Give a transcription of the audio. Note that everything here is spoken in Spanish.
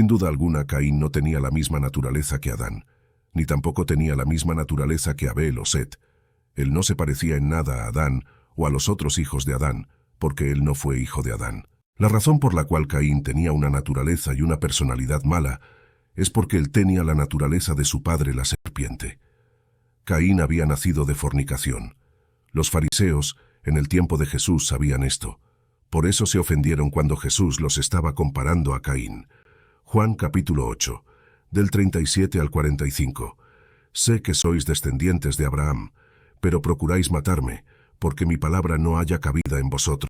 Sin duda alguna, Caín no tenía la misma naturaleza que Adán, ni tampoco tenía la misma naturaleza que Abel o Set. Él no se parecía en nada a Adán o a los otros hijos de Adán, porque él no fue hijo de Adán. La razón por la cual Caín tenía una naturaleza y una personalidad mala es porque él tenía la naturaleza de su padre la serpiente. Caín había nacido de fornicación. Los fariseos, en el tiempo de Jesús, sabían esto. Por eso se ofendieron cuando Jesús los estaba comparando a Caín. Juan capítulo 8, del 37 al 45. Sé que sois descendientes de Abraham, pero procuráis matarme, porque mi palabra no haya cabida en vosotros.